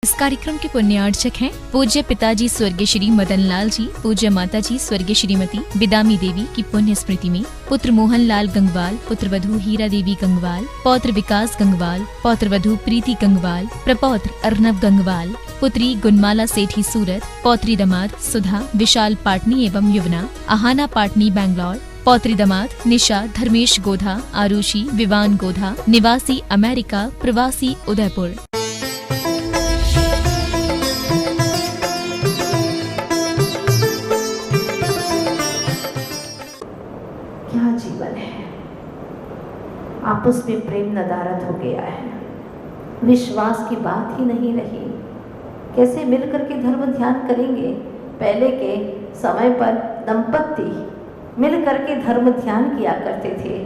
इस कार्यक्रम के पुण्यार्चक हैं पूज्य पिताजी स्वर्गीय श्री मदन लाल जी, पूज्य माता जी स्वर्गीय श्रीमती बिदामी देवी की पुण्य स्मृति में पुत्र मोहन लाल गंगवाल, पुत्र वधू हीरा देवी गंगवाल, पौत्र विकास गंगवाल, पौत्र वधू प्रीति गंगवाल, प्रपौत्र अर्नब गंगवाल, पुत्री गुणमाला सेठी सूरत, पौत्री दामाद सुधा विशाल पाटनी एवं युवना आहाना पाटनी बैंगलोर, पौत्री दामाद निशा धर्मेश गोधा, आरुषि विवान गोधा, निवासी अमेरिका, प्रवासी उदयपुर। क्या जीवन है, आपस में प्रेम नदारद हो गया है, विश्वास की बात ही नहीं रही। कैसे मिलकर के धर्म ध्यान करेंगे? पहले के समय पर दंपति मिलकर के धर्म ध्यान किया करते थे,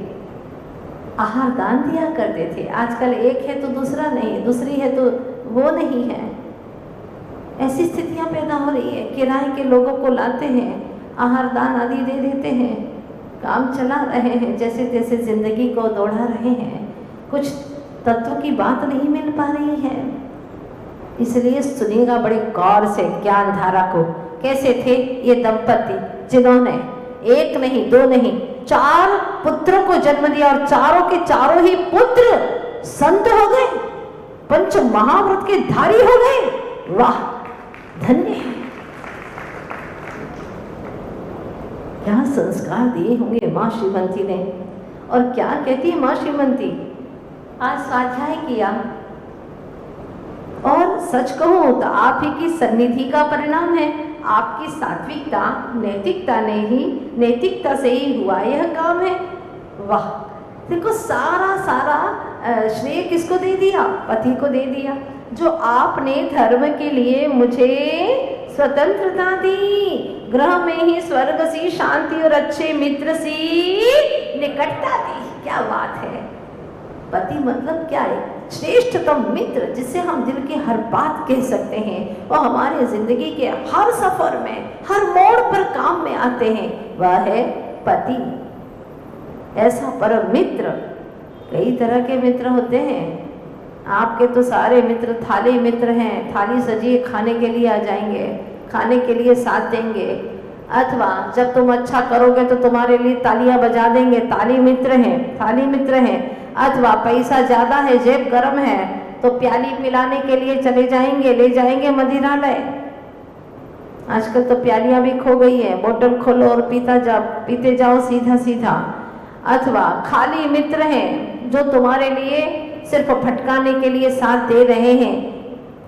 आहार दान दिया करते थे। आजकल एक है तो दूसरा नहीं, दूसरी है तो वो नहीं है। ऐसी स्थितियां पैदा हो रही है। किराए के लोगों को लाते हैं, आहार दान आदि दे देते हैं, काम चला रहे हैं, जैसे तैसे जिंदगी को दौड़ा रहे हैं। कुछ तत्व की बात नहीं मिल पा रही है। इसलिए सुनिएगा बड़े गौर से ज्ञान धारा को। कैसे थे ये दंपति जिन्होंने एक नहीं, दो नहीं, 4 पुत्रों को जन्म दिया और चारों के चारों ही पुत्र संत हो गए, पंच महाव्रत के धारी हो गए। वाह, धन्य है। क्या संस्कार दिए होंगे माँ श्रीमती ने। और क्या कहती है माँ श्रीमती? आज स्वाध्याय किया और सच कहूं तो आप ही की सन्निधि का परिणाम है। आपकी सात्विकता, नैतिकता से ही हुआ यह काम है। वाह, देखो सारा श्रेय किसको दे दिया? पति को दे दिया। जो आपने धर्म के लिए मुझे स्वतंत्रता दी, गृह में ही स्वर्ग सी शांति और अच्छे मित्र सी निकटता दी। क्या बात है। पति मतलब क्या है? श्रेष्ठतम मित्र, जिससे हम दिल की हर बात कह सकते हैं और हमारे जिंदगी के हर सफर में, हर मोड़ पर काम में आते हैं। वह है पति। ऐसा परम मित्र। कई तरह के मित्र होते हैं। आपके तो सारे मित्र थाली मित्र हैं। थाली सजिए, खाने के लिए आ जाएंगे, खाने के लिए साथ देंगे, अथवा जब तुम अच्छा करोगे तो तुम्हारे लिए तालियां बजा देंगे। थाली मित्र हैं। अथवा पैसा ज्यादा है, जेब गर्म है, तो प्याली पिलाने के लिए चले जाएंगे, ले जाएंगे मदिरालय। आजकल तो प्यालियां भी खो गई है। बोतल खोलो और पीते जाओ सीधा सीधा। अथवा खाली मित्र हैं जो तुम्हारे लिए सिर्फ भटकाने के लिए साथ दे रहे हैं।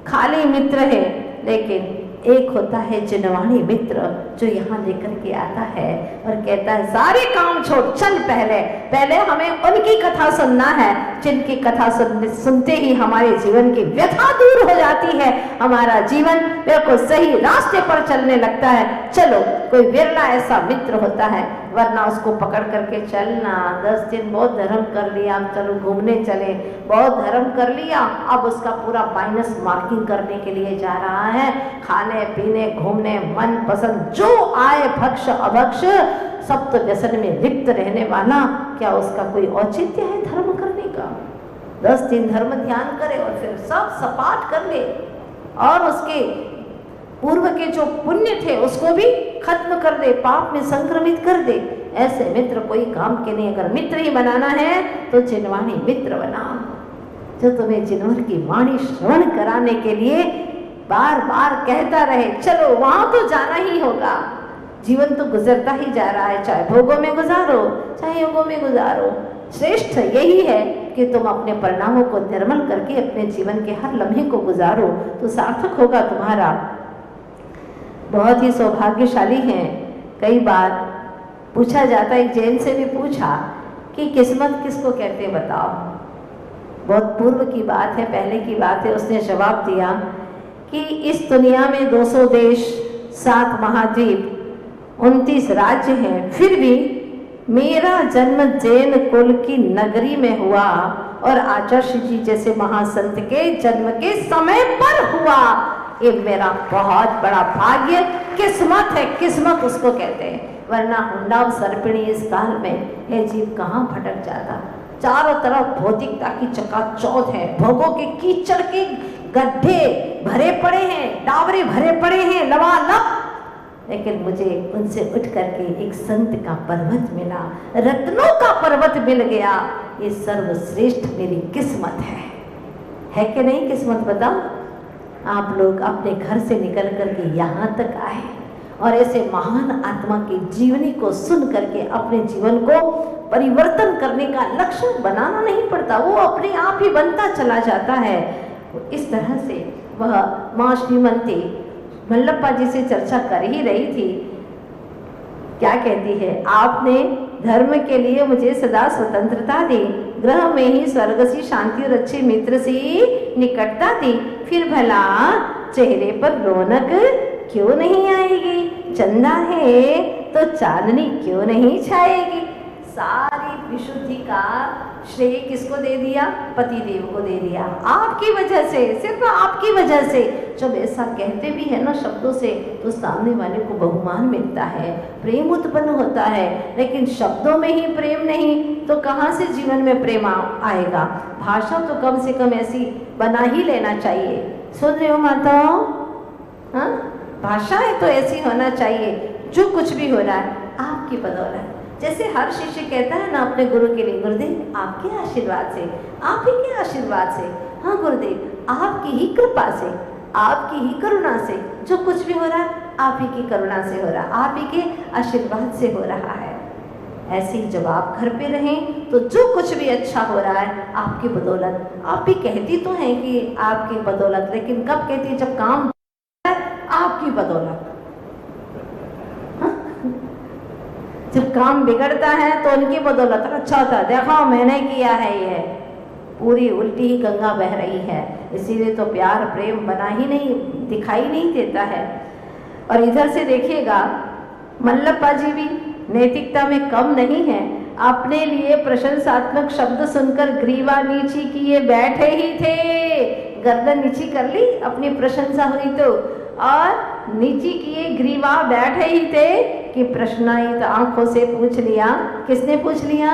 खाली मित्र है। लेकिन एक होता है जिनवाणी मित्र, जो यहाँ लेकर के आता है और कहता है सारे काम छोड़, चल पहले हमें उनकी कथा सुनना है जिनकी कथा सुनते ही हमारे जीवन की व्यथा दूर हो जाती है, हमारा जीवन बिल्कुल सही रास्ते पर चलने लगता है। चलो, कोई विरला ऐसा मित्र होता है, वरना उसको पकड़ करके चलना। 10 दिन बहुत धर्म कर लिया, चलो घूमने चले, बहुत धर्म कर लिया, अब उसका पूरा माइनस मार्किंग करने के लिए जा रहा है। खाने पीने घूमने मन पसंद जो आए भक्ष अभक्ष सब तो व्यसन में लिप्त रहने वाला, क्या उसका कोई औचित्य है धर्म करने का? 10 दिन धर्म ध्यान करे और फिर सब सपाट कर ले और उसके पूर्व के जो पुण्य थे उसको भी खत्म कर दे, पाप में संक्रमित कर दे। ऐसे मित्र कोई काम के नहीं। अगर मित्र ही बनाना है तो जिनवाणी मित्र बनाओ, जो तुम्हें जिनवर की वाणी श्रवण कराने के लिए बार बार कहता रहे चलो वहां तो जाना ही होगा। जीवन तो गुजरता ही जा रहा है, चाहे भोगों में गुजारो चाहे योगों में गुजारो। श्रेष्ठ यही है कि तुम अपने परिणामों को निर्मल करके अपने जीवन के हर लम्हे को गुजारो, तो सार्थक होगा तुम्हारा। बहुत ही सौभाग्यशाली हैं। कई बार पूछा जाता है, एक जैन से भी पूछा कि किस्मत किसको कहते बताओ। बहुत पूर्व की बात है, पहले की बात है। उसने जवाब दिया कि इस दुनिया में 200 देश, 7 महाद्वीप, 29 राज्य हैं, फिर भी मेरा जन्म जैन कुल की नगरी में हुआ और आचार्य जी जैसे महासंत के जन्म के समय पर हुआ। ये मेरा बहुत बड़ा भाग्य, किस्मत है। किस्मत उसको कहते हैं। वरना हुंडाव सर्पिणी इस काल में है जीव कहाँ भटक जाता। चारों तरफ भौतिकता की चकाचौंध है, भोगों के कीचड़ के गड्ढे भरे पड़े हैं, डाबरे भरे पड़े हैं लबालब, लेकिन मुझे उनसे उठ करके एक संत का पर्वत मिला, रत्नों का पर्वत मिल गया। ये सर्वश्रेष्ठ मेरी किस्मत है कि नहीं किस्मत? बताओ। आप लोग अपने घर से निकल करके यहाँ तक आए और ऐसे महान आत्मा की जीवनी को सुन करके अपने जीवन को परिवर्तन करने का लक्ष्य बनाना नहीं पड़ता, वो अपने आप ही बनता चला जाता है। इस तरह से वह माँ श्रीमती मल्लप्पा जी से चर्चा कर ही रही थी। क्या कहती है? आपने धर्म के लिए मुझे सदा स्वतंत्रता दी, ग्रह में ही स्वर्ग सी शांति और अच्छे मित्र सी निकटता दी, फिर भला चेहरे पर रौनक क्यों नहीं आएगी? चंदा है तो चांदनी क्यों नहीं छाएगी? सारी विशुद्धि का श्रेय किसको दे दिया? पति देव को दे दिया। आपकी वजह से, सिर्फ आपकी वजह से। जब ऐसा कहते भी है ना शब्दों से, तो सामने वाले को बहुमान मिलता है, प्रेम उत्पन्न होता है। लेकिन शब्दों में ही प्रेम नहीं तो कहाँ से जीवन में प्रेम आएगा? भाषा तो कम से कम ऐसी बना ही लेना चाहिए। सुन रहे हो माताओं? हाँ, भाषाएं तो ऐसी होना चाहिए, जो कुछ भी हो रहा है आपकी बदौलत। जैसे हर शिष्य कहता है ना अपने गुरु के लिए, गुरुदेव आपके आशीर्वाद से, आप ही के आशीर्वाद से, हाँ गुरुदेव आपकी ही कृपा से, आपकी ही करुणा से, जो कुछ भी हो रहा है आप ही की करुणा से हो रहा है, आप ही के आशीर्वाद से हो रहा है। ऐसे ही जब आप घर पे रहें तो जो कुछ भी अच्छा हो रहा है आपकी बदौलत। आप भी कहती तो हैं कि आपकी बदौलत, लेकिन कब कहती है? जब काम आपकी बदौलत। जब काम बिगड़ता है तो उनकी बदौलत। अच्छा था, देखो मैंने किया है, ये पूरी उल्टी ही गंगा बह रही है। इसीलिए तो प्यार प्रेम बना ही नहीं, दिखाई नहीं देता है। और इधर से देखिएगा मल्लप्पा जी भी नैतिकता में कम नहीं है। अपने लिए प्रशंसात्मक शब्द सुनकर ग्रीवा नीची किए बैठे ही थे। गर्दन नीची कर ली, अपनी प्रशंसा हुई तो, और नीची किए ग्रीवा बैठे ही थे कि प्रश्नायित आंखों से पूछ लिया। किसने पूछ लिया?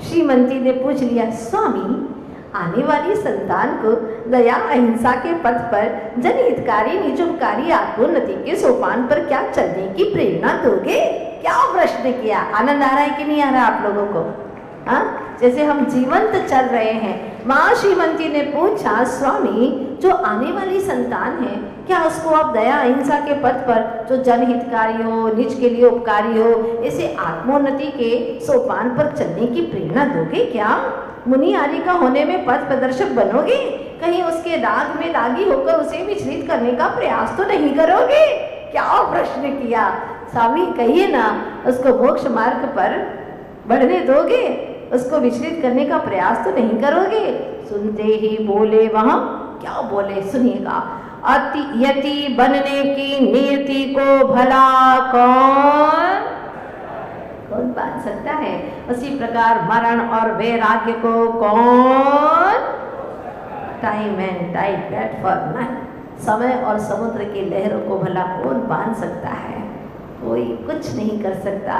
श्रीमती ने पूछ लिया, स्वामी आने वाली संतान को दया अहिंसा के पथ पर जनहितकारी निजुपकारी आत्मोन्नति के सोपान पर क्या चलने की प्रेरणा दोगे? क्या प्रश्न किया? आनंद आ रहा है कि नहीं आ रहा आप लोगों को? हाँ, जैसे हम जीवंत चल रहे हैं। माँ श्रीमती ने पूछा, स्वामी जो आने वाली संतान है क्या उसको आप दया अहिंसा के पथ पर, जो जनहितकारी हो, निज के लिए उपकारी हो, ऐसे आत्मोन्नति के सोपान पर चलने की प्रेरणा दोगे क्या? मुनि आदि का होने में पथ प्रदर्शक बनोगे? कहीं उसके राग में लागी होकर उसे विचलित करने का प्रयास तो नहीं करोगे? क्या प्रश्न किया? स्वामी कहिए ना, उसको मोक्ष मार्ग पर बढ़ने दोगे? उसको विचलित करने का प्रयास तो नहीं करोगे? सुनते ही बोले, वहां क्या बोले सुनिएगा, अति यति बनने की नियति को भला कौन बांध सकता है? उसी प्रकार मरण और वैराग्य को कौन? Time and tide that for none. समय और समुद्र की लहरों को भला कौन बांध सकता है? कोई कुछ नहीं कर सकता।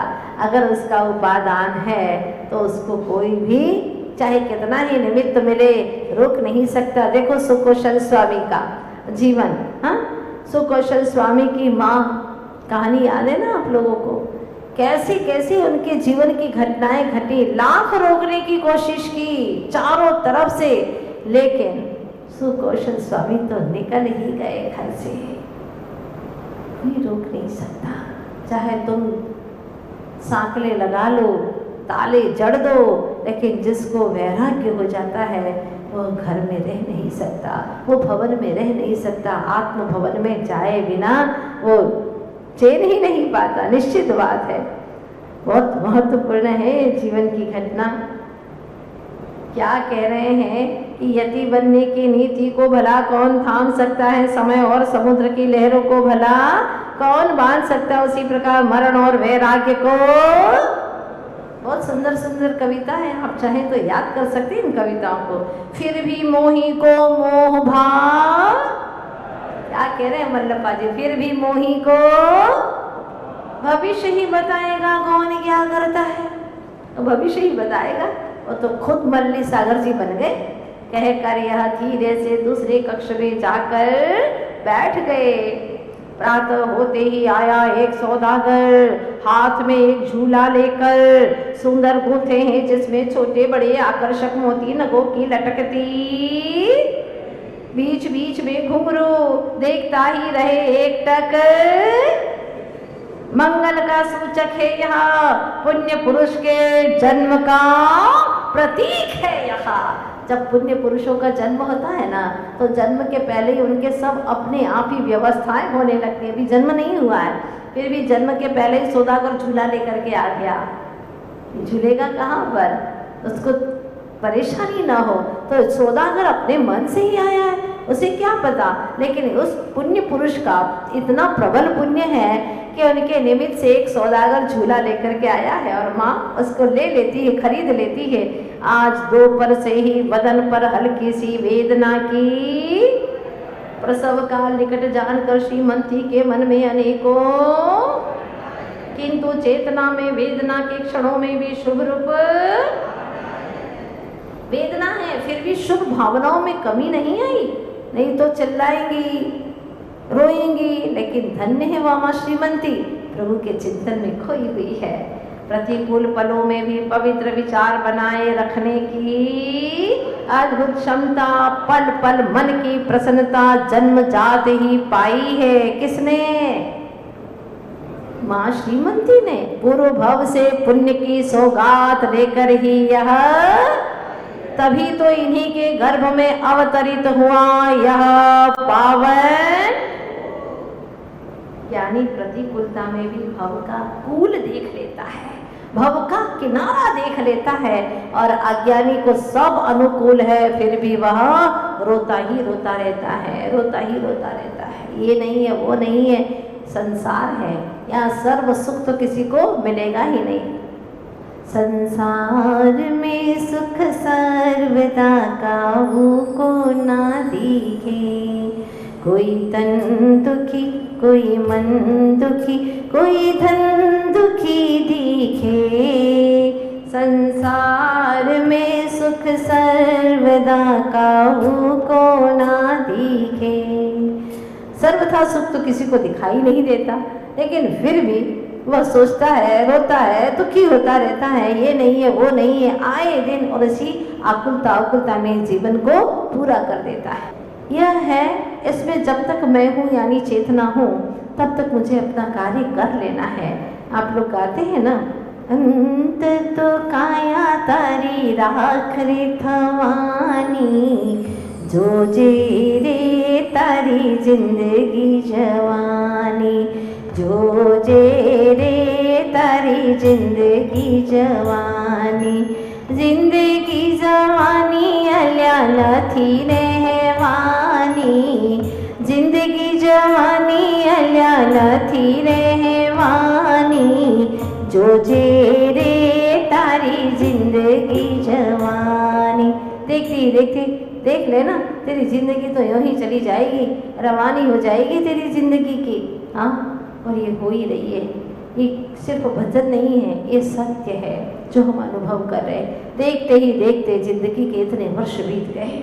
अगर उसका उपादान है तो उसको कोई भी चाहे कितना ही निमित्त मिले रोक नहीं सकता। देखो सुकौशल स्वामी का जीवन, हाँ, सुकौशल स्वामी की माँ कहानी याद है ना आप लोगों को? कैसी कैसी उनके जीवन की घटनाएं घटी, लाख रोकने की कोशिश की चारों तरफ से, लेकिन सुकौशल स्वामी तो निकल ही गए घर से। कोई रोक नहीं सकता। चाहे तुम सांकले लगा लो, ताले जड़ दो, लेकिन जिसको वैराग्य हो जाता है वो घर में रह नहीं सकता, वो भवन में रह नहीं सकता। आत्म भवन में जाए बिना वो चैन ही नहीं पाता। निश्चित बात है, बहुत महत्वपूर्ण है जीवन की घटना। क्या कह रहे हैं कि यति बनने की नीति को भला कौन थाम सकता है? समय और समुद्र की लहरों को भला कौन बांध सकता है? उसी प्रकार मरण और वैराग्य को। बहुत सुंदर सुंदर कविता है, आप चाहें तो याद कर सकते हैं इन कविताओं को। फिर भी मोही को मोह भाव, क्या कह रहे हैं मल्लप्पा जी? फिर भी मोही को भविष्य ही बताएगा कौन क्या करता है। तो भविष्य ही बताएगा। वो तो खुद मल्ली सागर जी बन गए, कहकर यह धीरे से दूसरे कक्ष में जाकर बैठ गए। प्रातः होते ही आया एक सौदागर, हाथ में एक झूला लेकर, सुंदर गूंथे हैं जिसमें छोटे बड़े आकर्षक मोती नगों की लटकती, बीच बीच में घुंघरू, देखता ही रहे एकटक। मंगल का सूचक है यह, पुण्य पुरुष के जन्म का प्रतीक है यह। जब पुण्य पुरुषों का जन्म होता है ना, तो जन्म के पहले ही उनके सब अपने आप ही व्यवस्थाएं होने लगती है। अभी जन्म नहीं हुआ है, फिर भी जन्म के पहले ही सौदागर झूला लेकर के आ गया। झूलेगा कहाँ पर, उसको परेशानी ना हो, तो सौदागर अपने मन से ही आया है, उसे क्या पता। लेकिन उस पुण्य पुरुष का इतना प्रबल पुण्य है कि उनके निमित्त से एक सौदागर झूला लेकर के आया है और माँ उसको ले लेती है, खरीद लेती है। आज दोपहर से ही बदन पर हल्की सी वेदना की, प्रसव काल निकट जानकर श्रीमती के मन में अनेकों, किंतु चेतना में वेदना के क्षणों में भी शुभ रूप वेदना है, फिर भी शुभ भावनाओं में कमी नहीं आई। नहीं तो चिल्लाएंगी, रोएंगी, लेकिन धन्य है वह माँ श्रीमती, प्रभु के चिंतन में खोई हुई है। प्रतिकूल पलों में भी पवित्र विचार बनाए रखने की अद्भुत क्षमता, पल पल मन की प्रसन्नता जन्म जाते ही पाई है। किसने? माँ श्रीमती ने। पूर्व भव से पुण्य की सौगात लेकर ही यह, तभी तो इन्हीं के गर्भ में अवतरित हुआ यह पावन ज्ञानी। प्रतिकूलता में भी भव का कूल देख लेता है, भव का किनारा देख लेता है, और अज्ञानी को सब अनुकूल है, फिर भी वह रोता ही रोता रहता है, रोता ही रोता रहता है। ये नहीं है, वो नहीं है, संसार है, यहाँ सर्व सुख तो किसी को मिलेगा ही नहीं। संसार में सुख सर्वदा काहू को ना दिखे, कोई तन दुखी, कोई मन दुखी, कोई धन दुखी दिखे। संसार में सुख सर्वदा काहू को ना दिखे। सर्वथा सुख तो किसी को दिखाई नहीं देता, लेकिन फिर भी वह सोचता है, रोता है, दुखी होता रहता है, ये नहीं है, वो नहीं है, आए दिन, और इसी आकुलता में जीवन को पूरा कर देता है। यह है, इसमें जब तक मैं हूँ यानी चेतना हूँ, तब तक मुझे अपना कार्य कर लेना है। आप लोग गाते हैं ना, अंत तो काया तारी राख रे थवानी, जो जे रे तारी जिंदगी जवानी, जो जे रे तारी जिंदगी जवानी। जिंदगी जवानी अल्या नथी रहवानी, जिंदगी जवानी अल्या नथी रहवानी, जो जे रे तारी जिंदगी जवानी। देखती देखती देख लेना, तेरी जिंदगी तो यूं ही चली जाएगी, रवानी हो जाएगी तेरी जिंदगी की। हाँ, और ये हो ही रही है। ये सिर्फ भजन नहीं है, ये सत्य है जो हम अनुभव कर रहे हैं। देखते ही देखते जिंदगी के इतने वर्ष बीत गए।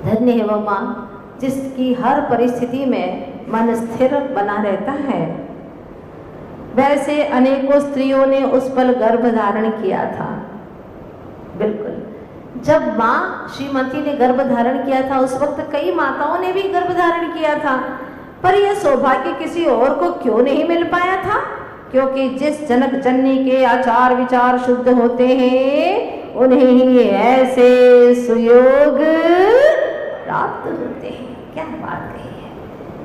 धन्य है वह माँ जिसकी हर परिस्थिति में मन स्थिर बना रहता है। वैसे अनेकों स्त्रियों ने उस पल गर्भ धारण किया था। बिल्कुल, जब माँ श्रीमती ने गर्भ धारण किया था, उस वक्त कई माताओं ने भी गर्भ धारण किया था, पर यह सौभाग्य किसी और को क्यों नहीं मिल पाया था? क्योंकि जिस जनक जननी के आचार विचार शुद्ध होते हैं, उन्हें ही ऐसे सुयोग प्राप्त होते हैं। क्या बात कही है!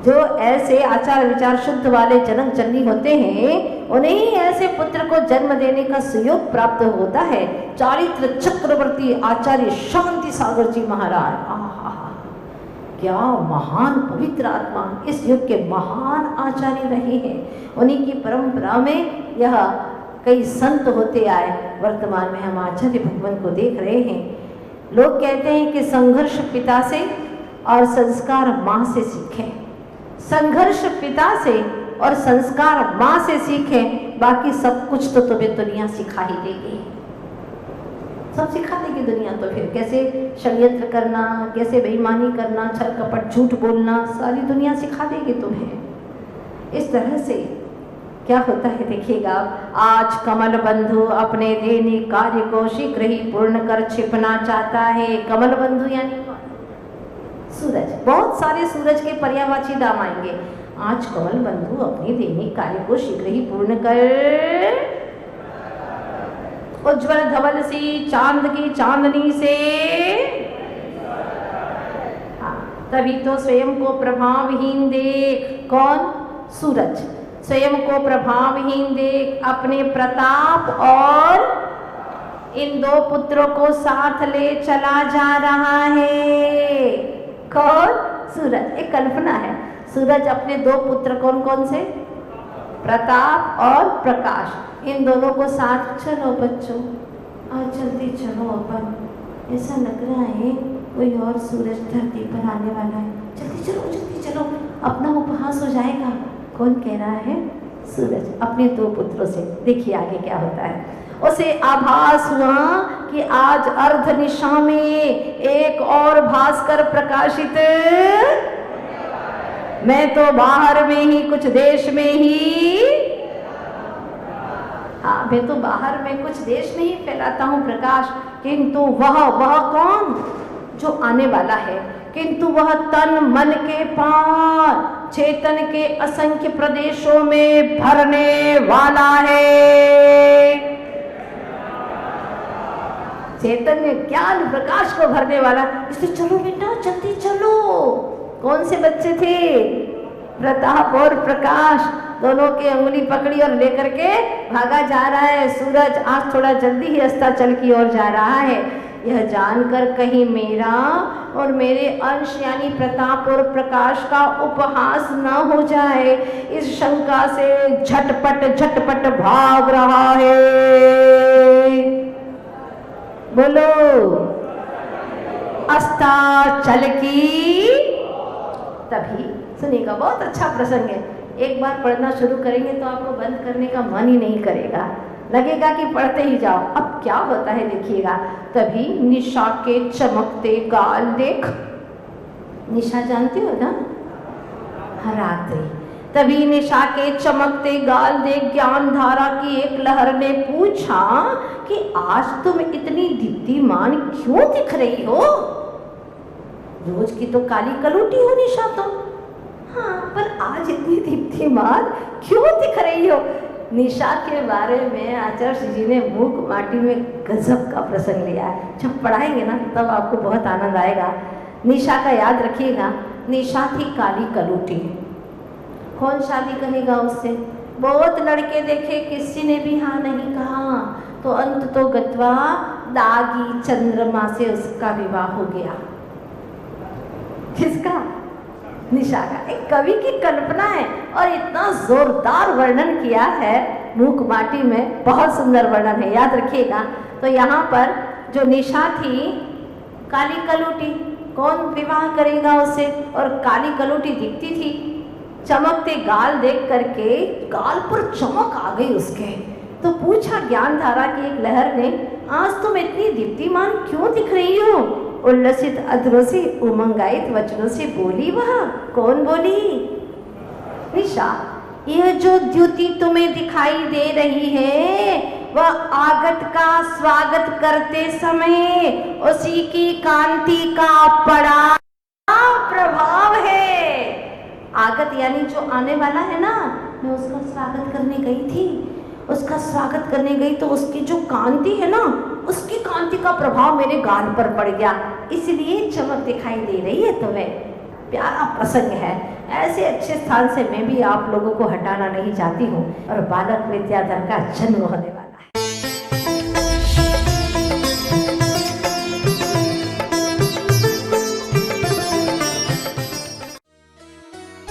जो ऐसे आचार विचार शुद्ध वाले जनक जननी होते हैं, उन्हें ही ऐसे पुत्र को जन्म देने का सुयोग प्राप्त होता है। चारित्र चक्रवर्ती आचार्य शांति सागर जी महाराज, क्या महान पवित्र आत्मा, इस युग के महान आचार्य रहे हैं। उन्हीं की परंपरा में यह कई संत होते आए। वर्तमान में हम आचार्य भगवान को देख रहे हैं। लोग कहते हैं कि संघर्ष पिता से और संस्कार माँ से सीखें। संघर्ष पिता से और संस्कार माँ से सीखें, बाकी सब कुछ तो तुम्हें दुनिया सिखा ही देगी। सब सिखा देगी दुनिया। तो फिर कैसे षड्यंत्र करना, कैसे बेईमानी करना, छल कपट झूठ बोलना, सारी दुनिया सिखा देगी तुम्हें। इस तरह से क्या होता है देखिएगा। आज कमल बंधु अपने दैनिक कार्य को शीघ्र ही पूर्ण कर छिपना चाहता है। कमल बंधु यानी सूरज, बहुत सारे सूरज के पर्यायवाची नाम आएंगे। आज कमल बंधु अपने दैनिक कार्य को शीघ्र ही पूर्ण कर उज्ज्वल धवल सी चांद की चांदनी से, तभी तो स्वयं को प्रभावहीन देख, कौन? सूरज। स्वयं को प्रभावहीन देख अपने प्रताप और इन दो पुत्रों को साथ ले चला जा रहा है। कौन? सूरज। एक कल्पना है, सूरज अपने दो पुत्र कौन कौन से? प्रताप और प्रकाश, इन दोनों को साथ, चलो बच्चों आज जल्दी चलो, अपन ऐसा लग रहा है कोई और सूरज धरती पर आने वाला है, जल्दी चलो अपना उपहास हो जाएगा। कौन कह रहा है? सूरज अपने दो पुत्रों से। देखिए आगे क्या होता है। उसे आभास हुआ कि आज अर्ध निशा में एक और भास्कर प्रकाशित, मैं तो बाहर में ही कुछ देश में ही, हाँ मैं तो बाहर में कुछ देश में ही फैलाता हूँ प्रकाश, किंतु वह कौन? जो आने वाला है, किंतु वह तन मन के पार चेतन के असंख्य प्रदेशों में भरने वाला है। चैतन्य ज्ञान प्रकाश को भरने वाला। इसलिए चलो बेटा जल्दी चलो। कौन से बच्चे थे? प्रताप और प्रकाश, दोनों की अंगुली पकड़ी और लेकर के भागा जा रहा है। सूरज आज थोड़ा जल्दी ही अस्ताचल की ओर जा रहा है। यह जानकर कहीं मेरा और मेरे अंश यानी प्रताप और प्रकाश का उपहास न हो जाए, इस शंका से झटपट भाग रहा है। बोलो अस्ताचल की। तभी सुनिएगा, बहुत अच्छा प्रसंग है। एक बार पढ़ना शुरू करेंगे तो आपको बंद करने का मन ही नहीं करेगा, लगेगा कि पढ़ते ही जाओ। अब क्या होता है देखिएगा। तभी निशा के चमकते गाल देख, निशा जानते हो ना, रात्रि। तभी निशा के चमकते गाल देख ज्ञान धारा की एक लहर ने पूछा कि आज तुम इतनी दीप्तिमान क्यों दिख रही हो? रोज की तो काली कलूटी हो निशा तुम, हाँ पर आज इतनी दीप्तिमान क्यों दिख रही हो? निशा के बारे में आचार्य जी ने मूक माटी में गजब का प्रसंग लिया है। जब पढ़ाएंगे ना तब आपको बहुत आनंद आएगा। निशा का याद रखिएगा। निशा थी काली कलूटी। कौन शादी करेगा उससे? बहुत लड़के देखे, किसी ने भी हाँ नहीं कहा। तो अंत तो गत्वा दागी चंद्रमा से उसका विवाह हो गया। किसका? निशा का। एक कवि की कल्पना है और इतना जोरदार वर्णन किया है मूक माटी में, बहुत सुंदर वर्णन है, याद रखिएगा। तो यहाँ पर जो निशा थी काली कलूटी, कौन विवाह करेगा उससे? और काली कलूटी दिखती थी, चमकते गाल देख करके गाल पर चमक आ गई उसके। तो पूछा ज्ञान धारा की एक लहर ने, आज तुम इतनी दीप्तिमान क्यों दिख रही हो? उल्लसित अधरों से उमंगायित वचनों से बोली वह। कौन बोली? निशा। यह जो द्युति तुम्हें दिखाई दे रही है वह आगत का स्वागत करते समय उसी की कांति का बड़ा प्रभाव है। आगत यानी जो आने वाला है ना, मैं उसका स्वागत करने गई थी, उसका स्वागत करने गई तो उसकी जो कांति है ना, उसकी कांति का प्रभाव मेरे गाल पर पड़ गया, इसलिए चमक दिखाई दे रही है तुम्हें। प्यारा प्रसंग है। ऐसे अच्छे स्थान से मैं भी आप लोगों को हटाना नहीं चाहती हूँ। और बालक विद्याधर का जन्म होने वाला है।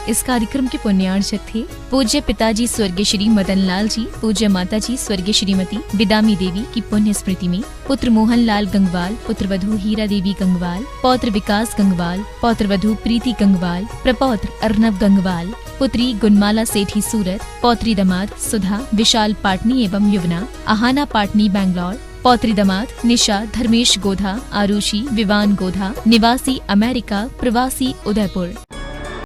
इस कार्यक्रम के पुण्यार्चक थे पूज्य पिताजी स्वर्गीय श्री मदन लाल जी, पूज्य माताजी स्वर्गीय श्रीमती बिदामी देवी की पुण्य स्मृति में पुत्र मोहन लाल गंगवाल, पुत्र वधू हीरा देवी गंगवाल, पौत्र विकास गंगवाल, पौत्र वधू प्रीति गंगवाल, प्रपौत्र अर्नव गंगवाल, पुत्री गुणमाला सेठी सूरत, पौत्री दमाद सुधा विशाल पाटनी एवं युवना आहाना पाटनी बैंगलोर, पौत्री दामाद निशा धर्मेश गोधा, आरुषि विवान गोधा, निवासी अमेरिका, प्रवासी उदयपुर।